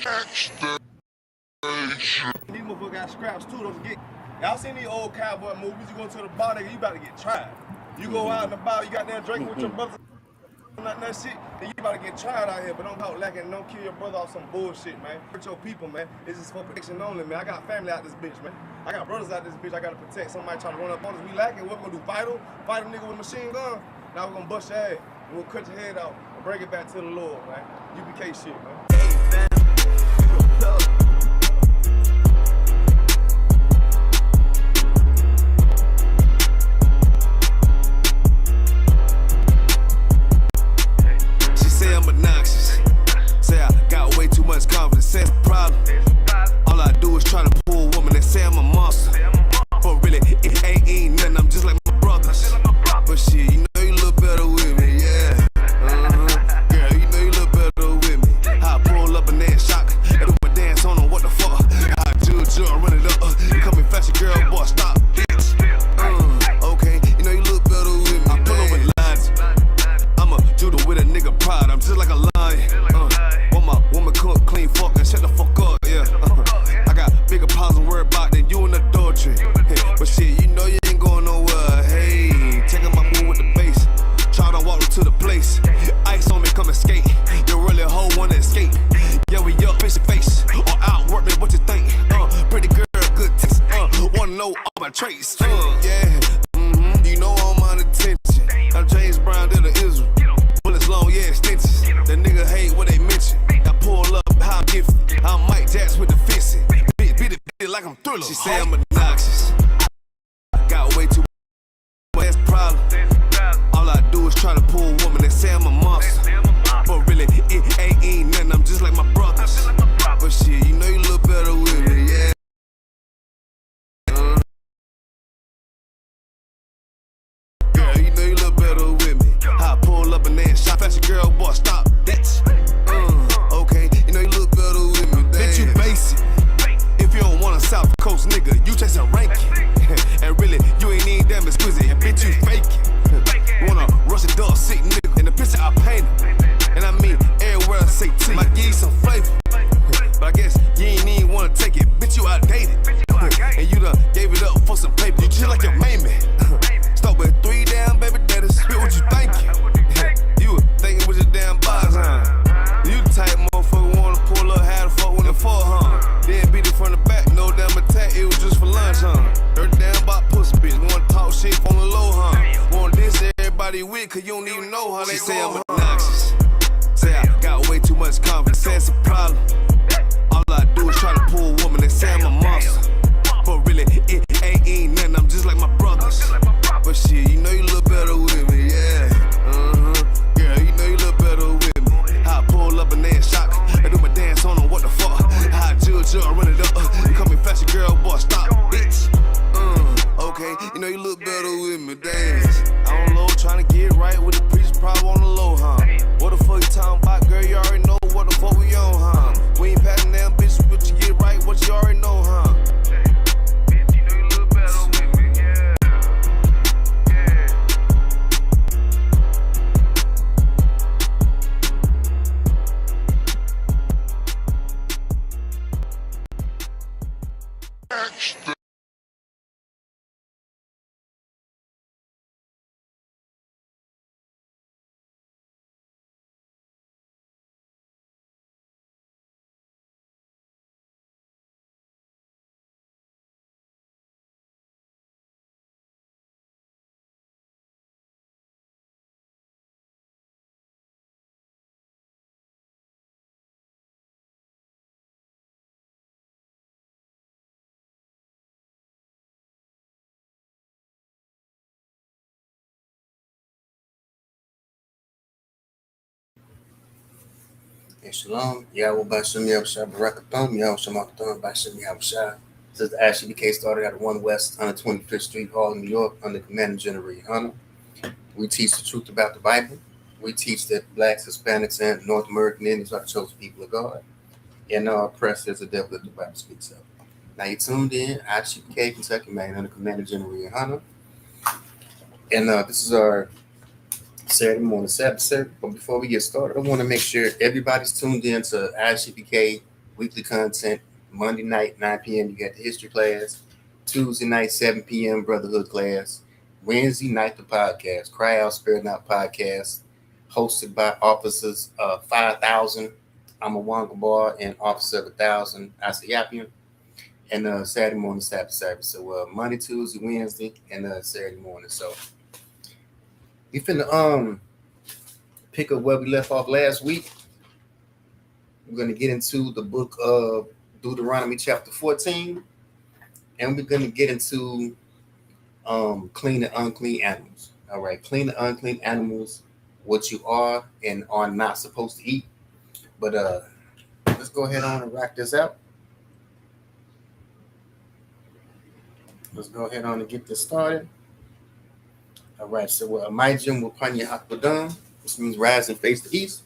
These motherfuckers got scraps too. Don't forget. Y'all seen these old cowboy movies? You go to the bar, nigga, you about to get tried. You go out in the bar, you got there drinking with your brothers and that shit, then you about to get tried out here. But don't go lacking, don't kill your brother off some bullshit, man. Hurt your people, man. This is for protection only, man. I got family out this bitch, man. I got brothers out this bitch. I gotta protect. Somebody trying to run up on us. We lacking. What we gonna do? Fight a nigga with a machine gun? Now we're gonna bust your ass. And we'll cut your head out and bring it back to the Lord, man. UPK shit, man. She say I'm obnoxious. Say I got way too much confidence. Say it's a problem. All I do is try to pull a woman and say I'm a monster. But really, it ain't nothing. I'm just like my brothers. But shit, you know you look better with me, yeah. Girl, you know you look better with me. How I pull up and then shock. I do my dance on them, what the fuck? How I judge, run it up. You coming fast, girl, boy, stop, bitch. Okay, you know you look better with me. I pull over lines. I'm a judo with a nigga pride. I'm just like a lion. Want my woman cook, clean, fuck, and shut the fuck up, yeah. I got bigger problems to worry about than you in adultery. But shit, you know you ain't going nowhere. Hey, taking my move with the bass. Try to walk to the place. Ice on me, come and skate. You really a hoe wanna escape. Yeah, we up, bitch your face. Or outwork me, what you think? Pretty girl, good taste. Wanna know all my traits. Yeah, you know I'm on attention. I'm James Brown, to the Israel. Bullets long, yeah, extensions. The nigga hate what they mention. I pull up, how I'm gifted. I'm Mike Jackson with the fixin'. Beat it like I'm Thriller. She say I'm obnoxious. Got way too much, that's problem. All I do is try to pull a woman and say I'm a monster. But really, it ain't nothing. I'm just like my brothers. But shit, you know you look better with me, yeah. Girl, you know you look better with me. How I pull up and then shot. Fast girl, boy, stop, bitch. Okay, you know you look better with me. Bitch, you basic. If you don't want a South Coast nigga, you chasing ranking. And really, you ain't even damn exquisite. And bitch, you faking. Wanna rush a dog sick nigga. In the picture I paint him. And I mean, everywhere I say T. Might give you some flavor. But I guess you ain't even wanna take it. Bitch, you outdated. And you done gave it up for some paper. You just like your main man. Start with 3 damn baby daddies. Spit what you thinking. You was thinking with your damn bars, huh? You the type motherfucker wanna pull up, how the fuck when the fuck, huh? Then beat it from the back, no damn attack, it was just for lunch, huh? Heard damn about pussy bitch, wanna talk shit on the low, huh? Wanna diss everybody with, cause you don't even know how they say I'm obnoxious. Say I got way too much confidence, say it's a problem. All I do is try to pull a woman and say I'm a monster. But really, it ain't nothing, I'm just like my brothers. But shit, you know you look better with me, yeah. Girl, you know you look better with me. How I pull up and then shock. I do my dance on them, what the fuck? How I judge, run it up. You coming fast, girl, boy, stop, bitch. Okay, you know you look better with me, dance. I don't know, trying to get right with the preacher, probably on the low, huh? What the fuck you talking about, girl? You already know what the fuck we on, huh? We ain't passing down bitches, but you get right, what you already know, huh? Bitch, you know you look better with me, yeah. And Shalom, Yahweh Bashem Yahushua Barakathon, Yahushua Makathon Bashem Yahushua. This is the ISUPK started at 1 West 125th Street, Harlem, New York, under Commander General Yohana. We teach the truth about the Bible. We teach that blacks, Hispanics, and North American Indians are the chosen people of God. And our oppressed is the devil that the Bible speaks of. Now you tuned in, ISUPK, Kentucky, man, under Commander General Yohana. And this is our Saturday morning Sabbath Service. But before we get started, I want to make sure everybody's tuned in to ISUPK weekly content. Monday night, 9 p.m., you got the history class. Tuesday night, 7 p.m., brotherhood class. Wednesday night, the podcast, Cry Out, Spare Not podcast, hosted by officers 5,000. I'm a Wanga Bar and Officer of 1,000, ISUPK. And Saturday morning, Sabbath Service. So Monday, Tuesday, Wednesday, and Saturday morning. So we finna pick up where we left off last week. We're gonna get into the book of Deuteronomy chapter 14, and we're gonna get into clean and unclean animals. All right, clean and unclean animals, what you are and are not supposed to eat. But let's go ahead on and rock this out. Let's go ahead on and get this started. All right, so Amijim will Panya Akwadam, which means rise and face the east.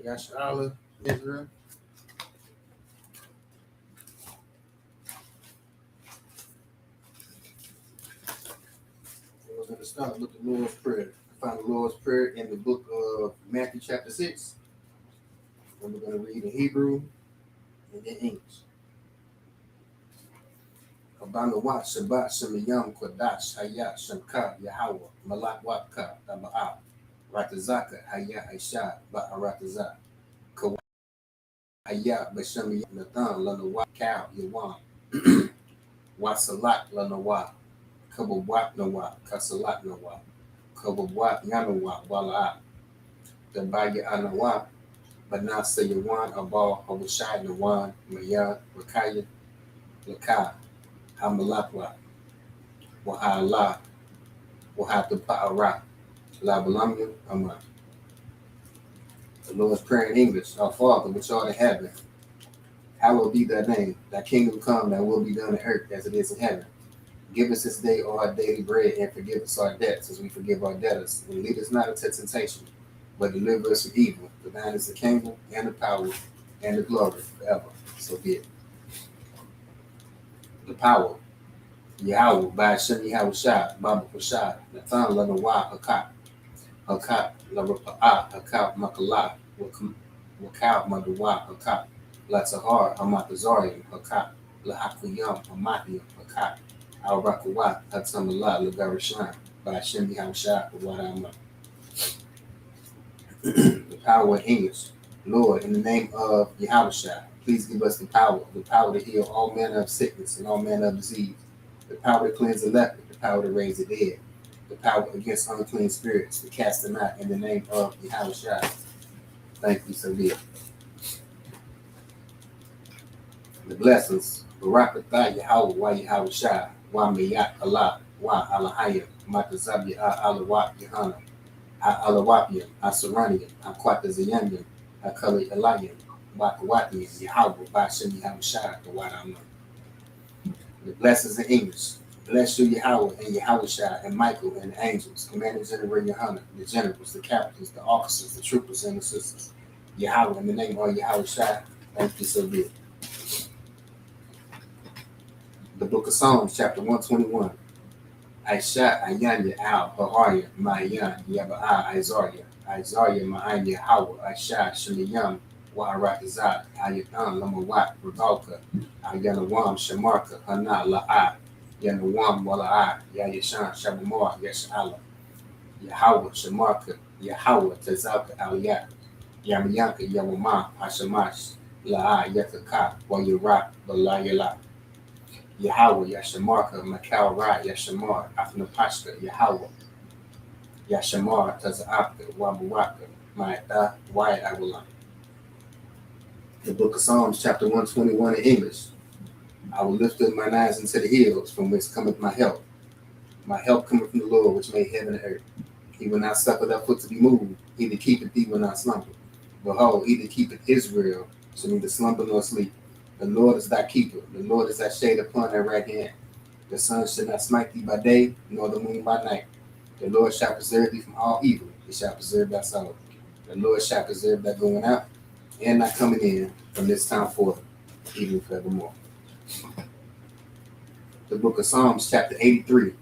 Yashala, Israel. We're going to start with the Lord's Prayer. I found the Lord's Prayer in the book of Matthew chapter 6. And we're going to read in Hebrew and in English. Abanawat Shabbat Shemayam Kodash Hayat Shamka Yahweh Malak Watka Taba'ah Ratazaka Hayat Aisha Ba'aratazak Kawat Hayat Bashamayam Nathan Lanawat Cow Yawan Wasalak Lanawat Kabawat Nawat Kasalak Nawat Kabawat Yanawat Wala'at Dabaya Anawat Banasa Yawan Abal Hawashai Nawan Maya Rakaya Lakah Hamalakwa Wahala Wahatapa'ara Labalamya Ama. The Lord's Prayer in English. Our Father, which art in heaven, hallowed be thy name. Thy kingdom come, thy will be done on earth as it is in heaven. Give us this day our daily bread, and forgive us our debts as we forgive our debtors. And lead us not into temptation, but deliver us from evil. For thine is the kingdom, and the power, and the glory forever. So be it. The power. Yahweh, by Hashem Yahweh Shai, Baba Shai, Nathan Lanawa, Hakat, Larapa'ah, Hakat Makala, Wakal Madawa, Hakat, Latahar, Hamatazarian, Hakat, Lahakuyam, Hamathiam, Hakat, Al Rakawat, Hatamala, Lagarishan, by Hashem Yahweh Shai, Wadama. The power in English. Lord, in the name of Yahweh Shai, please give us the power to heal all manner of sickness and all manner of disease. The power to cleanse the leper, the power to raise the dead, the power against unclean spirits, to cast them out in the name of Yahweh Shai. Thank you, so be it. The blessings. Barakatah Yahweh, wa Yahweh Shai, wa Meyat Allah, wa Alahayim, Matazabia Alawat Yahana, Alawapia, Asaranian, Akwatazayanian, Akali Elayan, Wakawatian, Yahweh, Bashem Yahweh Shai, the Wadama. The blessings in English. Bless you, Yahweh, and Yahweh Shai, and Michael, and the angels, Commander General Yohana, the generals, the captains, the officers, the troopers, and the sisters. Yahweh, in the name of Yahweh Shai, thank you, so be it. The book of Psalms, chapter 121. Aisha, Ayanya, Al, Baharya, Mayan, Yaba'a, Isaiah, Ma'an, Yahweh, Aisha, Shemayam, Wa'aratazat, Ayatan, Lamawat, Ragalka, Ayanawam, Shamarka, Hana, La'a, Yanawam, Wala'a, Yayashan, Shabamar, Yashala, Yahweh, Shamarka, Yahweh, Tazalka, Aliyat, Yamayanka, Yawama, Hashamash, La'a, Yakaka, Wayarat, Balayala, Yahweh, Yashamarka, Makal Ra, Yashamar, Afnapashka, Yahweh, Yashamar, Taza'aka, Wabawaka, Ma'ata, Wyatt Awalam. The book of Psalms, chapter 121 in English. I will lift up mine eyes into the hills, from whence cometh my help. My help cometh from the Lord, which made heaven and earth. He will not suffer thy foot to be moved. He that keepeth thee will not slumber. Behold, he that keepeth Israel shall neither slumber nor sleep. The Lord is thy keeper. The Lord is thy shade upon thy right hand. The sun shall not smite thee by day, nor the moon by night. The Lord shall preserve thee from all evil. He shall preserve thy soul. The Lord shall preserve that going out and not coming in from this time forth, even forevermore. The book of Psalms, chapter 83.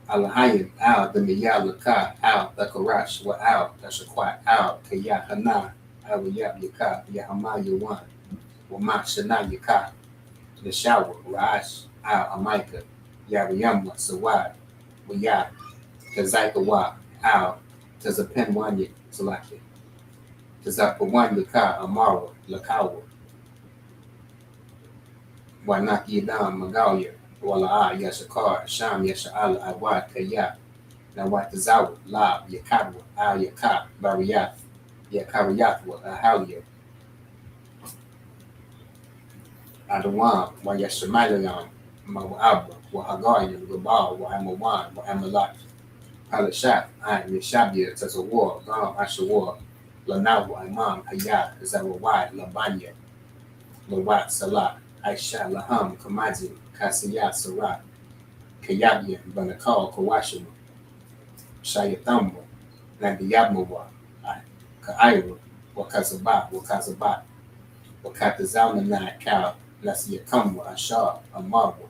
Alahayim, Al, the Miyalaka, Al, the Karash, Wa Al, the Shakwat, Al, Kayahana, Al, Yab, Yaka, Yahama, Yawan, Wama, Shana, Yaka, the shower, Rash, Al, Amaika, Yariyama, Sawad, Waya, Tazakawa, Al, Tazapenwanya, Salaki, Tazapawanya Ka, Amara, Lakawa, Wanaki Yadam, Magalia, Wala Yashakar, Sham Yasha'ala, Awad, Kaya, Nawatazawa, Lab, Yakabwa, Al Yakab, Bariyath, Yakariyatwa, Ahalia, Adawam, Wayashamalayam, Mawabra, Wahagayam, Gabal, Wahamawan, Wahamalak, Palashak, I Yashabia, Tazawar, Gam, Ashawar, Lanawa, Imam, Hayat, Zawawai, Labanya, Lawat, Salah, Aisha, Laham, Kamazi, Kasiyat, Sarat, Kayabia, Banakal, Kawashima, Shayatamba, Nandiyabmawa, Ka'ira, Wakazabat, Wakatazalmanai, Kal, Nasiyakamwa, Ashar, Amarwa,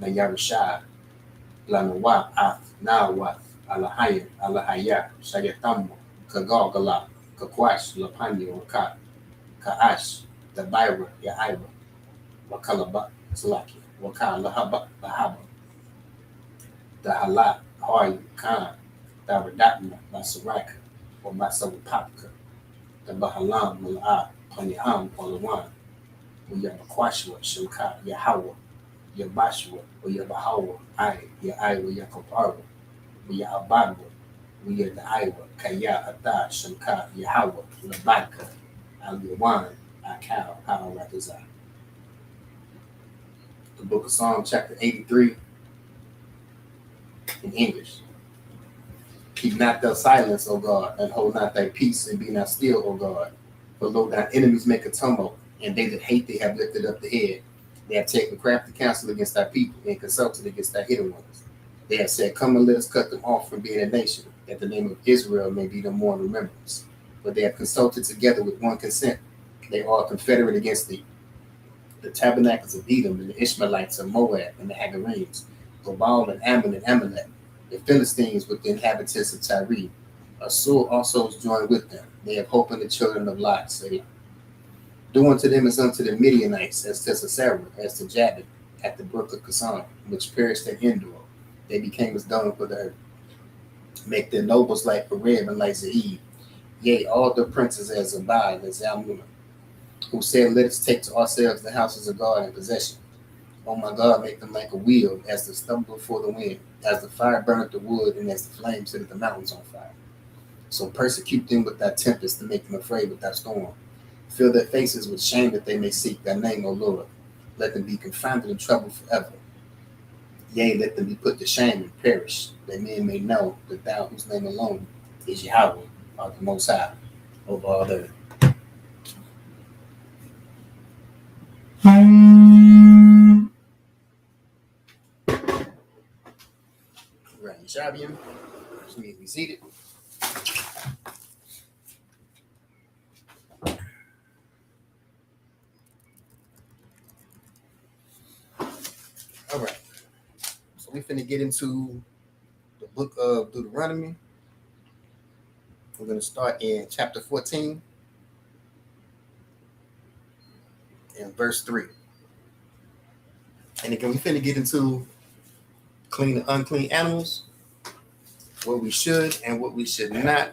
Nayarashad, Lanawa, Ath, Nawath, Alahaya, Alahaya, Shayatamba, Kagogala, Kakwash, Lapanya, Wakat, Ka'ash, Dabaira, Yaira, Wakalaba, Salaki, Wakal, Lahaba, Dahalat, Hoy, Khan, Daradatna, Basaraka, or Basawapaka, the Bahalam, Mul'a, Paniham, Polawan, Uyabakwashwa, Shimka, Yahawa, Yabashwa, Uyabahawa, Yaiwa, Yakopara, Uyabadwa, Uyadaiwa, Kaya, Ada, Shimka, Yahawa, Labaka, Al Yawan, Akal, Harakazah. The book of Psalms, chapter 83, in English. Keep not thy silence, O God, and hold not thy peace, and be not still, O God. For lo, thine enemies make a tumult, and they that hate thee have lifted up the head. They have taken crafty counsel against thy people, and consulted against thy hidden ones. They have said, come and let us cut them off from being a nation, that the name of Israel may be no more in remembrance. But they have consulted together with one consent. They are confederate against thee. The tabernacles of Edom, and the Ishmaelites of Moab, and the Hagarenes, Gobal and Ammon and Amalek, the Philistines with the inhabitants of Tyre. Assur also is joined with them. They have hope in the children of Lot, say, do unto them as unto the Midianites, as to Sisera, as to Jabin, at the brook of Kazan, which perished at Endor. They became as dung for the earth. Make their nobles like Pereb and like Zeeb, yea, all the princes as Zabad and Zalmunna, who said, let us take to ourselves the houses of God in possession. Oh my God, make them like a wheel, as the stubble before the wind, as the fire burneth the wood, and as the flame setteth the mountains on fire. So persecute them with thy tempest, to make them afraid with thy storm. Fill their faces with shame, that they may seek thy name, O Lord. Let them be confounded and troubled forever. Yea, let them be put to shame and perish, that men may know that thou, whose name alone is Yahweh, art the Most High over all the earth. Right, Yeshabian, which means be seated. All right, so we're finna get into the book of Deuteronomy. We're going to start in chapter 14 and verse 3. And again, we're finna get into clean and unclean animals, what we should and what we should not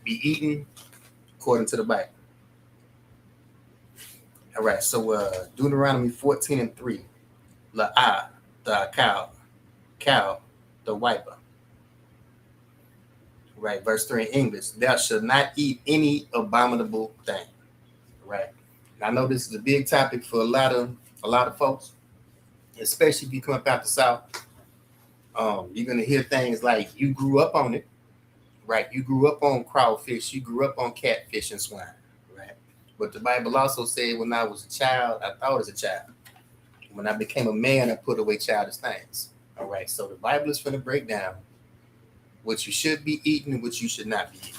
be eating according to the Bible. All right, so Deuteronomy 14 and 3. La'ah, the cow, the wiper. Right, verse 3 in English. Thou shalt not eat any abominable thing. Right. And I know this is a big topic for a lot of folks, especially if you come up out the South. You're gonna hear things like you grew up on it, right? You grew up on crawfish, you grew up on catfish and swine, right? But the Bible also said, when I was a child, I thought as a child. When I became a man, I put away childish things. All right, so the Bible is going to break down what you should be eating and what you should not be eating.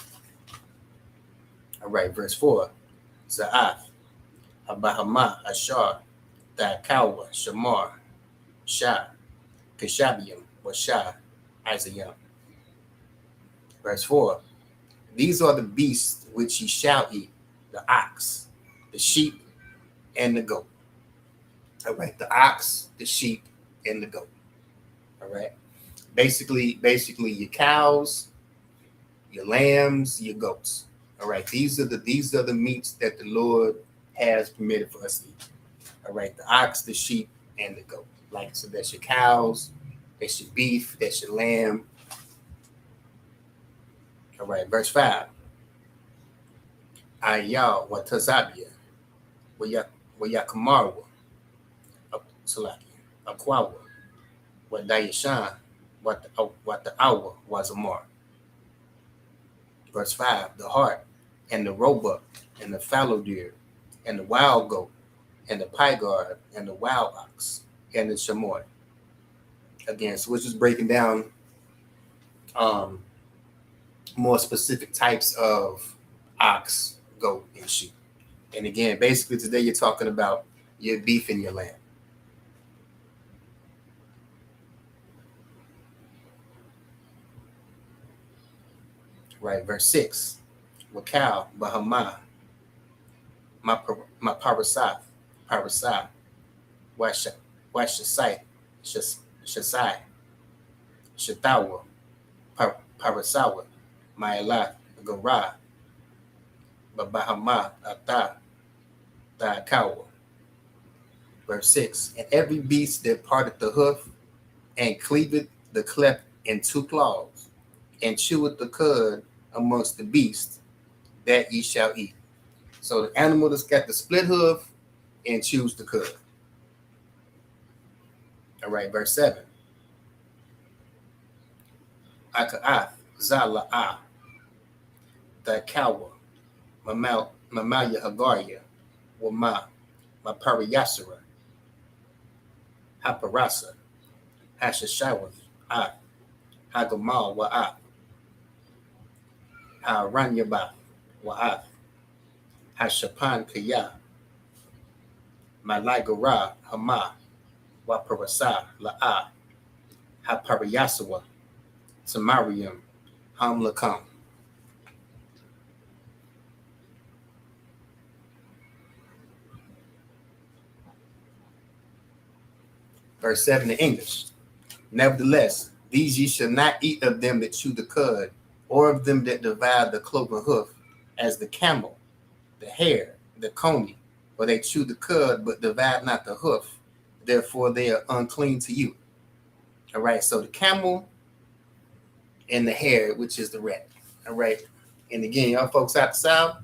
All right, verse 4. Za'ath, Abahama, Ashar, Dakawa, Shamar, Shah, Keshabium, Washah, Isaiah. Verse 4. These are the beasts which ye shall eat, the ox, the sheep, and the goat. All right, the ox, the sheep, and the goat. All right. Basically your cows, your lambs, your goats. All right. These are the meats that the Lord has permitted for us to eat. All right, the ox, the sheep, and the goat. Like so, that's your cows, that's your beef, that's your lamb. All right, verse 5. Ayah wa tazabia, wa yakamawa, salaki, akwawa, wa dayashan, wa the awa was a mar. Verse 5. The hart, and the roebuck, and the fallow deer, and the wild goat, and the pygarg, and the wild ox, and the chamois. Again, so we're just breaking down more specific types of ox, goat, and sheep. And again, basically today you're talking about your beef and your lamb. Right, verse 6. Wakal, Bahama, my parasai, Washasai, Shasai, Shatawa, Parasawa, Ma'alah, Garah, Babahama, Ata, Dakawa. Verse 6. And every beast that parteth the hoof, and cleaveth the cleft in two claws, and cheweth the cud amongst the beasts, that ye shall eat. So the animal that's got the split hoof and chews the cud. All right, verse 7. Aka'ath, Zala'ah, Dakawa, Mamaya Hagaria, Wama, Mapariyasara, Haparasa, Hashashawath, Hagamal Wa'ath, Haranyabath Wa'ath, Hashapan Kaya, Maligara Hama, Waparasa La'ah, Hapariyasawa, Samarium, Hamlakam. Verse 7 in English. Nevertheless, these ye shall not eat of them that chew the cud, or of them that divide the cloven hoof, as the camel, the hare, the coney, for they chew the cud, but divide not the hoof, therefore they are unclean to you. All right, so the camel and the hare, which is the rat. All right, and again, y'all folks out the south,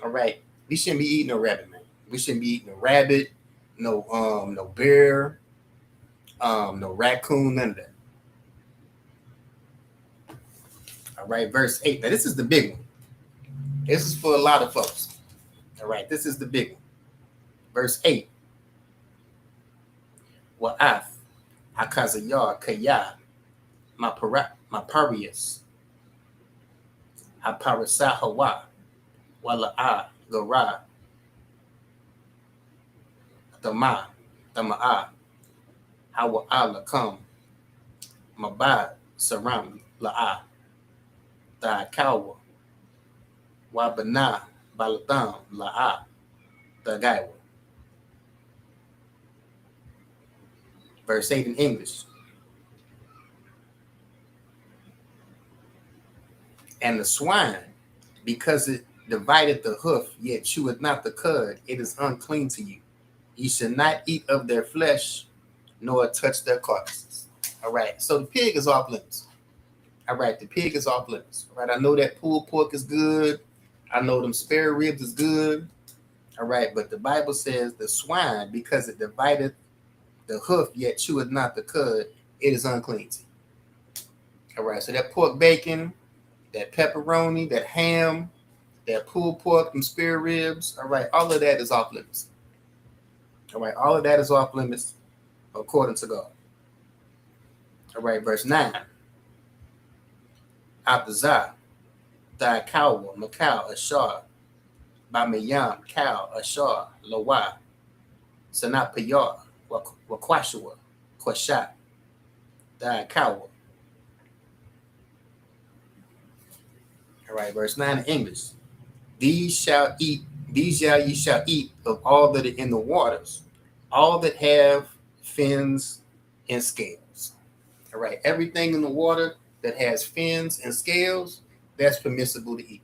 all right, we shouldn't be eating no rabbit, man. We shouldn't be eating no rabbit, no bear, no raccoon, none of that. All right, verse 8. Now, this is the big one. This is for a lot of folks. All right, this is the big one. Verse 8. Wa'ath, Hakazayar, Kaya, Maparius, Haparasa Hawa, Wala'a, Gara, Tama'a, Hawa'a Lakam, Mabad, Saram, La'a, Dakawa, Wabana, Balatam, La'a, Dagaiwa. Verse 8 in English. And the swine, because it divided the hoof, yet cheweth not the cud, it is unclean to you. Ye shall not eat of their flesh, nor touch their carcasses. All right, so the pig is off limits. All right, the pig is off limits. All right, I know that pulled pork is good. I know them spare ribs is good. All right, but the Bible says the swine, because it divided the hoof, yet cheweth not the cud, it is unclean to you. All right, so that pork bacon, that pepperoni, that ham, that pulled pork, them spare ribs, all right, all of that is off limits. All right, all of that is off limits according to God. All right, verse 9. Abdazah, Dakawa, Makau, Ashar, Bamayam, Cal, Ashar, Lawa, Sanapayar, Wakwashua, Kwashat, Kawa. All right, verse 9 in English. These ye shall eat of all that are in the waters, all that have fins and scales. All right, everything in the water that has fins and scales, that's permissible to eat.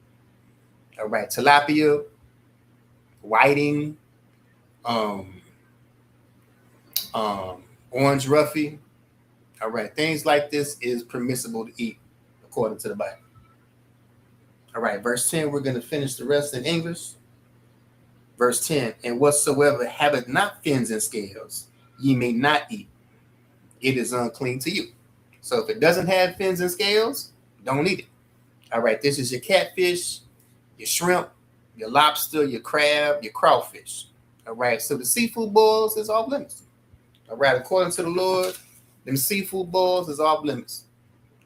All right, tilapia, whiting, um, orange roughy. All right, things like this is permissible to eat according to the Bible. All right, verse 10, we're going to finish the rest in English. Verse 10, and whatsoever haveth not fins and scales, ye may not eat. It is unclean to you. So if it doesn't have fins and scales, don't eat it. All right, this is your catfish, your shrimp, your lobster, your crab, your crawfish. All right, so the seafood boils is off limits. All right, according to the Lord, them seafood boils is off limits.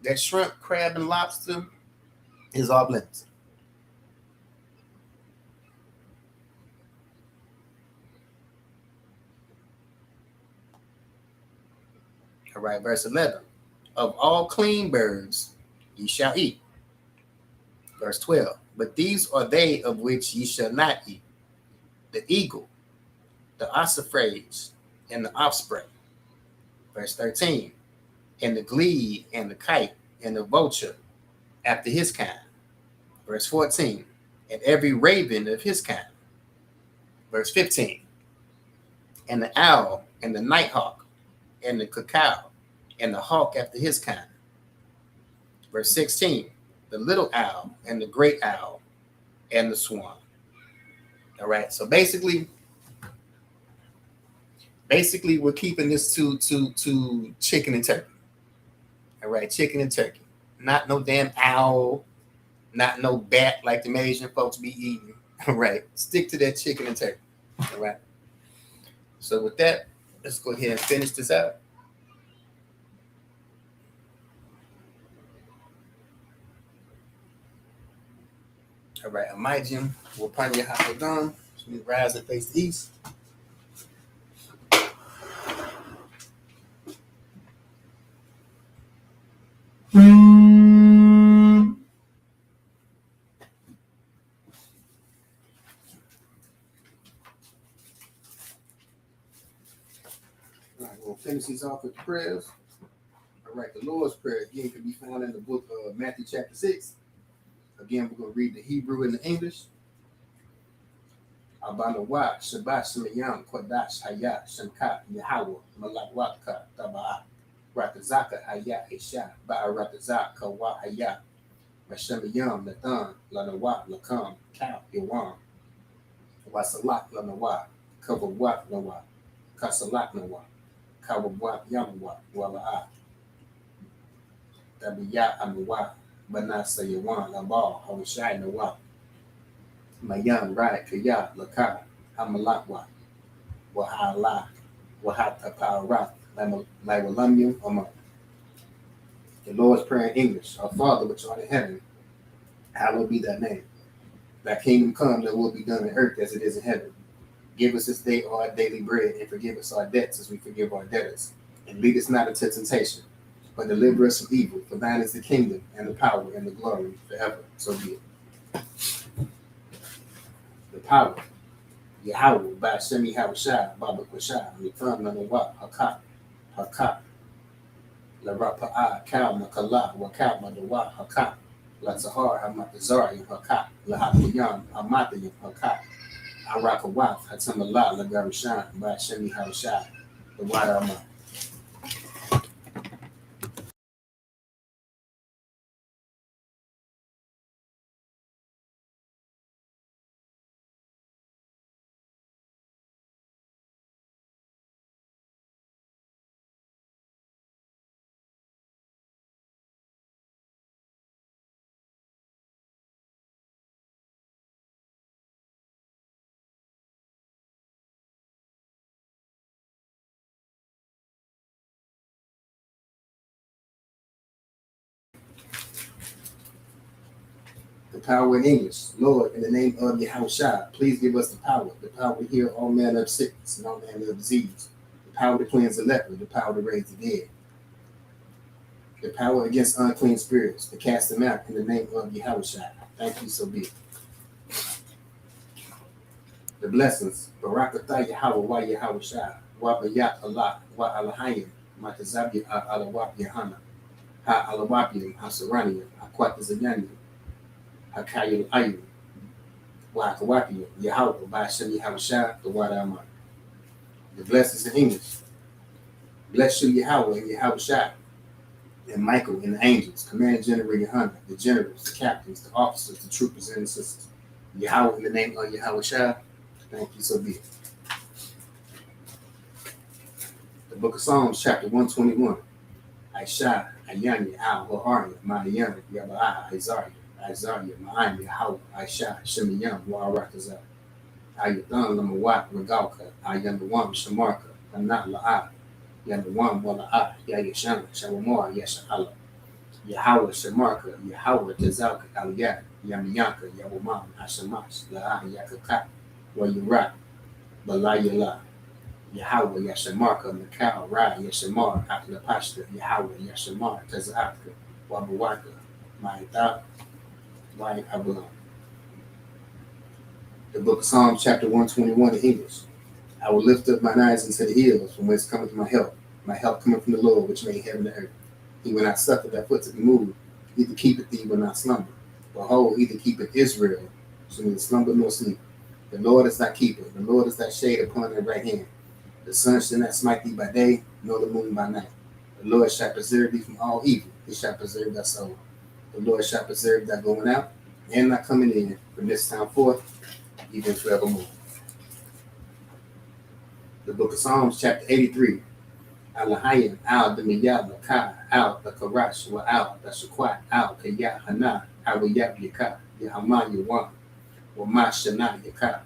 That shrimp, crab, and lobster is off limits. All right, verse 11. Of all clean birds ye shall eat. Verse 12. But these are they of which ye shall not eat: the eagle, the ossifrage, and the offspring. Verse 13. And the glebe, and the kite, and the vulture after his kind. Verse 14. And every raven of his kind. Verse 15. And the owl, and the nighthawk, and the cacao, and the hawk after his kind. Verse 16. The little owl, and the great owl, and the swan. All right, so basically we're keeping this to chicken and turkey. All right, chicken and turkey. Not no damn owl, not no bat like the Asian folks be eating. All right, stick to that chicken and turkey. All right. So with that, let's go ahead and finish this out. All right, Amijim, Wapanya Hapadan, we rise and face the east. All right, we'll finish these off with prayers. All right, the Lord's Prayer again can be found in the book of Matthew chapter 6. Again, we're going to read the Hebrew and the English. Abanawa, Shabbat, Shemayam, Kodash, Hayat, Shemkat, Yahweh, Malakwaka, Taba'a, Ratazaka, Hayat, Isha, Ba'aratazak, Kawa, Hayat, Mashemayam, Nathan, Lanawa, Lakam, Kau, Yawan, Wasalak, Lanawa, Kawawat, Nawa, Kasalak, Nawa, Kawawat, Yamawa, Wala'a, Tabiya, Amawa, Banasa, Yawan, Labal, Hawashai, Nawa, Mayan, Rai, Kaya, Laka, Hamalakwa, Wahala, Wahataparath, Laiwalamyu, Oma. The Lord's Prayer in English. Our Father, which art in heaven, hallowed be thy name. Thy kingdom come, thy will be done on earth as it is in heaven. Give us this day our daily bread, and forgive us our debts as we forgive our debtors. And lead us not into temptation, but deliver us from evil. For thine is the kingdom, and the power, and the glory forever. So be it. The power. Yahweh, Bashemi Hawashai, Baba Kwashai, Lifam Nanawa, Hakat, La Rapa'a, Kal Makala, Wakat Madawa, Hakat, La Zahar, Hamatazari, Hakat, La Hakuyam, Hamatayam, Hakat, Arakawat, Hatamala, La Garishan, Bashemi Hawashai, the Wada The power in English. Lord, in the name of Yahushua, please give us the power to heal all manner of sickness and all manner of disease, the power to cleanse the leper, the power to raise the dead, the power against unclean spirits, to cast them out in the name of Yahushua. Thank you, so be it. The blessings. Barakatah Yahweh wa Yahushua, wa bayat Allah, wa alahayim, matazabi alawab Yahana, ha alawabim, ha saraniya, ha kwatazayani, ha kayil ayim, wa akawapiyim, Yahweh, by Hashem Yahushua, the water amar. The blessings in English. Bless you, Yahweh, and Yahushua, and Michael, and the angels, Command General Yohana, the generals, the captains, the officers, the troopers, and the sisters. Yahweh, in the name of Yahushua, thank you, so be it. The Book of Psalms, chapter 121. Aisha, Ayani, Al, Hoharia, Ma'ayana, Yaba'a, Isaiah, Ma'ayim, Yahweh, Aisha, Shemiyam, Wa'arakazah, Ayadan, Lamawat, Regalka, Ayanawam, Shamarka, Anat La'a, Yanawam, Wala'a, Yayashana, Shawamar, Yasha'ala, Yahweh, Shamarka, Yahweh, Tazalka, Aliyah, Yamiyanka, Yawamam, Hashamash, La'a, Yakaka, Wayurak, Balayala, Yahweh, Yashamarka, Makau, Ra, Yashamar, Aklapashta, Yahweh, Yashamar, Tazaka, Wabawaka, Ma'ita, Wai Abulam. The Book of Psalms, chapter 121 in English. I will lift up mine eyes into the hills, from whence cometh my help coming from the Lord, which made heaven and earth. He will not suffer thy foot to be moved, neither keepeth thee will not slumber. Behold, either keepeth Israel, so neither slumber nor sleep. The Lord is thy keeper, the Lord is thy shade upon thy right hand. The sun shall not smite thee by day, nor the moon by night. The Lord shall preserve thee from all evil, he shall preserve thy soul. The Lord shall preserve thy going out, and thy coming in, from this time forth, even forevermore. The Book of Psalms, chapter 83. Alahayim, Al Demiyah, Laka, Al Lakarash, Wa Al Dashakwat, Al Kayah Hana, Awiyab Yaka, Yahama Yawan, Wa Ma Shana Yaka,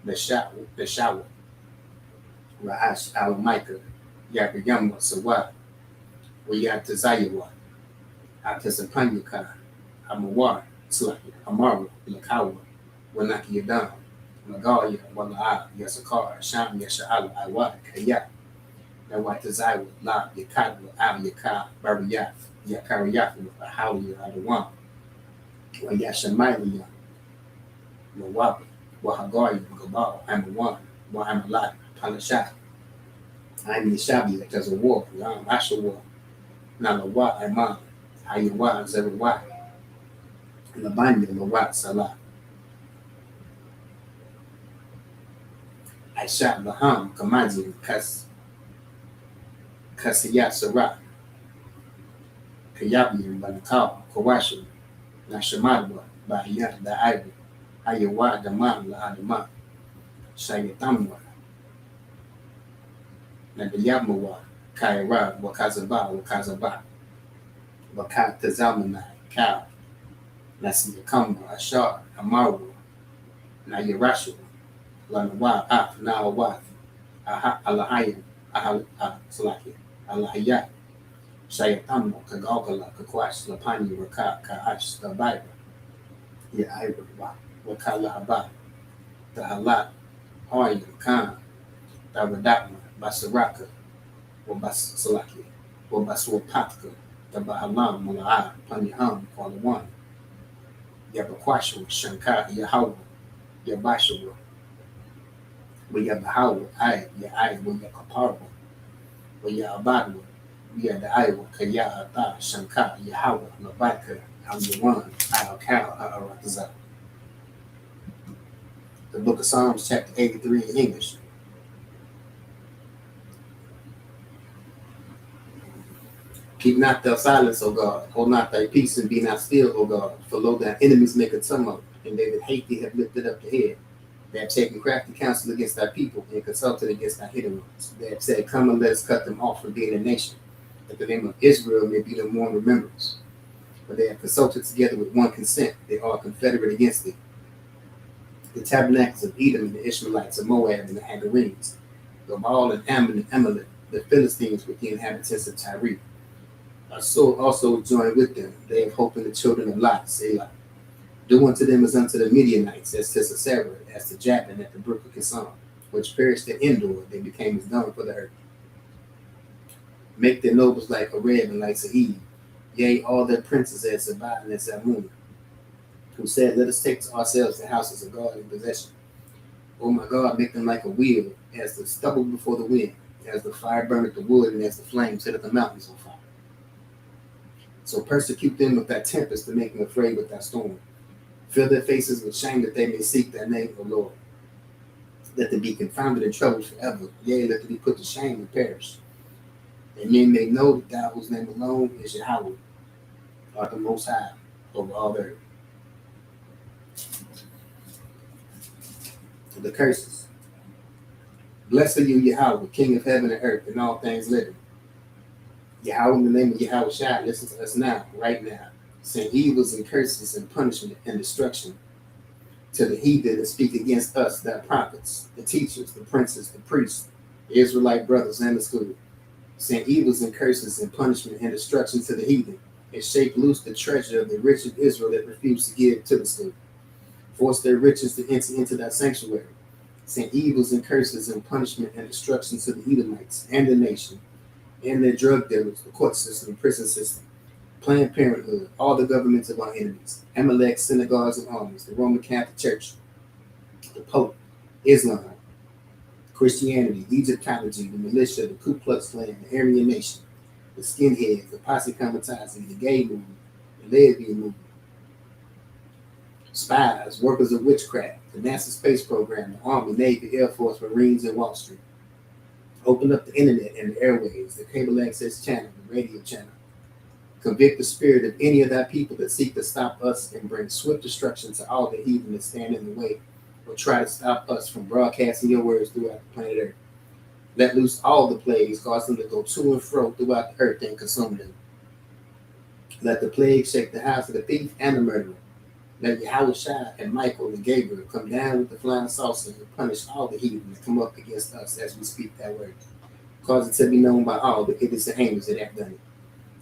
Nashawa, Ra'ash Alamaika, Yakayama Sawa, Wayatazayawa, Atasapanyaka, Amawar, Slaki, Amaru, Lakawa, Wanaki Yadam, Magalia, Wala'a, Yasakar, Sham, Yasha'ala, Iwa, Kaya, Nawatazaiwa, La, Yakadwa, Al Yaka, Bariyaf, Yakariyafu, Ahaliya, Adawan, Wayashamailia, Nawaba, Wahagari, Gabal, Amawan, Wahamalat, Palashat, I'm Yashabi, as a war, Lam Ashawa, Nalawa, Iman, Hayawa, Zerawa, Labanya, Lawat, Salah. I shot Baham, Kamazi, Kasiyat Sarah, Kayabi, Banakal, Kawashu, Nashamadwa, Bahiyat, the Ivory, Hayawa, Daman, La Adama, Shayatamwa, Nagayamawa, Kaira, Wakazaba, Wakat Tazamana, Cow, Nasiyakamba, Ashar, Amaru, Nayarashu, Lanawa, Nawath, Alahayim, Salaki, Alahayat, Shayatamo, Kagogala, Kakwash, Lapani, Raka, Kaash, the Bible, Yaira, Wakala Haba, the Halat, Hoya, Khan, Dawadatma, Basaraka, Wabas Salaki, Wabaswapatka, the Bahalam, Mala'a, Paniham, Kwalawan, Yabakwashu, Shankar, Yahawah, Yabashawa. We have the Howard, we have Kapara, we have Abadwa, we have the Iowa, Kaya, Ata, Shankar, Yahweh, Labaka, Al Yawan, Al Kal, Arakazah. The Book of Psalms, chapter 83 in English. Keep not thy silence, O God. Hold not thy peace and be not still, O God. For lo, thy enemies make a tumult, and they that hate thee have lifted up the head. They have taken crafty counsel against thy people and consulted against thy hidden ones. They have said, come and let us cut them off from being a nation, that the name of Israel may be no more in remembrance. But they have consulted together with one consent. They are confederate against thee. The tabernacles of Edom and the Ishmaelites of Moab and the Hagarenes, Gabal and Ammon and Amalek, the Philistines with the inhabitants of Tyre, are so also joined with them. They have hope in the children of Lot, Selah. Do unto them as unto the Midianites, as to Sisera, as to Jabin at the brook of Kison, which perished at Endor, they became as dung for the earth. Make their nobles like Horeb and like Zahid, yea, all their princes as Zabad and as Zalmunna, who said, let us take to ourselves the houses of God in possession. O my God, make them like a wheel, as the stubble before the wind, as the fire burneth the wood, and as the flame setteth the mountains on fire. So persecute them with that tempest to make them afraid with that storm. Fill their faces with shame that they may seek thy name, O Lord. Let them be confounded and troubled forever. Yea, let them be put to shame and perish. And men may know that thou, whose name alone is Yahweh, art the most high over all the earth. The curses. Blessed are you, Yahweh, King of heaven and earth, and all things living. Yahweh, in the name of Yahweh Shai, listen to us now, right now. Send evils and curses and punishment and destruction to the heathen that speak against us, thy prophets, the teachers, the princes, the priests, the Israelite brothers, and the school. Send evils and curses and punishment and destruction to the heathen, and shake loose the treasure of the rich of Israel that refused to give to the school. Force their riches to enter into that sanctuary. Send evils and curses and punishment and destruction to the Edomites and the nation, and their drug dealers, the court system, prison system, Planned Parenthood, all the governments of our enemies, Amalek, synagogues and armies, the Roman Catholic Church, the Pope, Islam, Christianity, Egyptology, the militia, the Ku Klux Klan, the Aryan Nation, the skinheads, the posse comitazi, the gay movement, the lesbian movement, spies, workers of witchcraft, the NASA space program, the Army, Navy, Air Force, Marines, and Wall Street. Open up the internet and the airwaves, the cable access channel, the radio channel. Convict the spirit of any of thy people that seek to stop us and bring swift destruction to all the heathen that stand in the way or try to stop us from broadcasting your words throughout the planet Earth. Let loose all the plagues, cause them to go to and fro throughout the earth and consume them. Let the plague shake the house of the thief and the murderer. Let Yahweh Shai and Michael and Gabriel come down with the flying saucer and punish all the heathen that come up against us as we speak that word. Cause it to be known by all that it is the angels that have done it.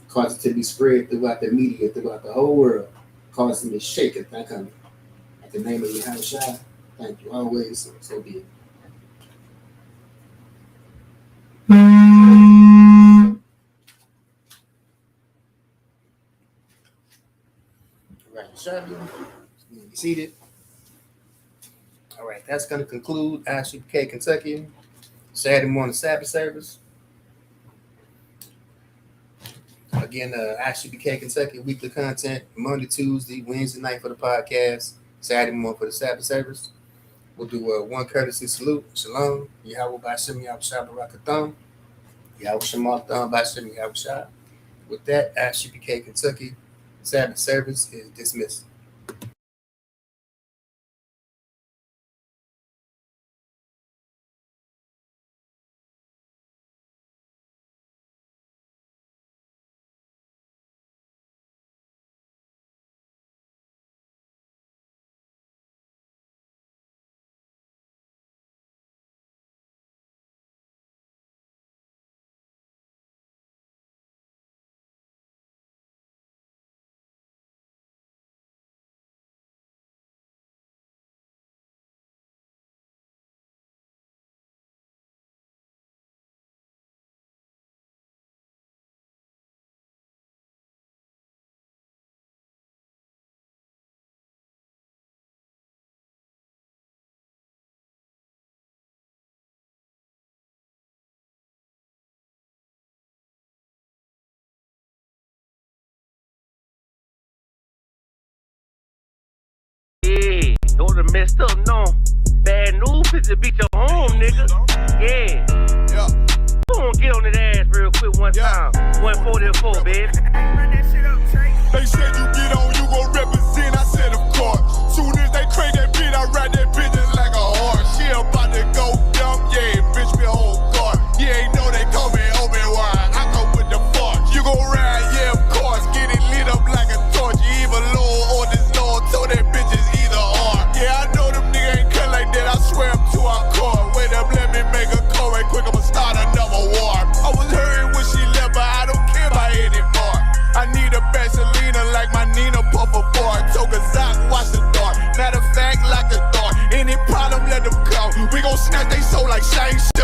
Cause it to be spread throughout the media, throughout the whole world. Cause them to shake at thy coming. At the name of Yahweh Shai, thank you always, so be it. Right, Shabby. Be seated. All right, that's going to conclude ISUPK Kentucky Saturday morning Sabbath service. Again, ISUPK Kentucky weekly content Monday, Tuesday, Wednesday night for the podcast, Saturday morning for the Sabbath service. We'll do one courtesy salute. Shalom. Yahweh B'Shem Yahweh Shai Barakatham. Yahweh Shematham B'Shem Yahweh Shai. With that, ISUPK Kentucky Sabbath service is dismissed. Yeah, don't have messed up, no. Bad news is to beat your home, nigga. Yeah. Go on, get on that ass real quick one time. 144, baby. They said you get on, you gon' represent. I said, of course. Soon as they crank that beat, I ride that bitch just like a horse. She about to go dumb, yeah, bitch, me whole guard. You ain't know they call me Obi-Wan. I come with the force. You gon' ride, yeah, of course. Get it lit up like a torch. You even Lord or this Lord told that bitch is either or. Yeah, I know them niggas ain't cut like that. I swear I'm to our core. Wait up, let me make a call right quick. I'ma start another war. I was hurting when she left, but I don't care about anymore. I need a Vaseline like my Nina Puffer boy. Took a Zach, watch the toe like Shang.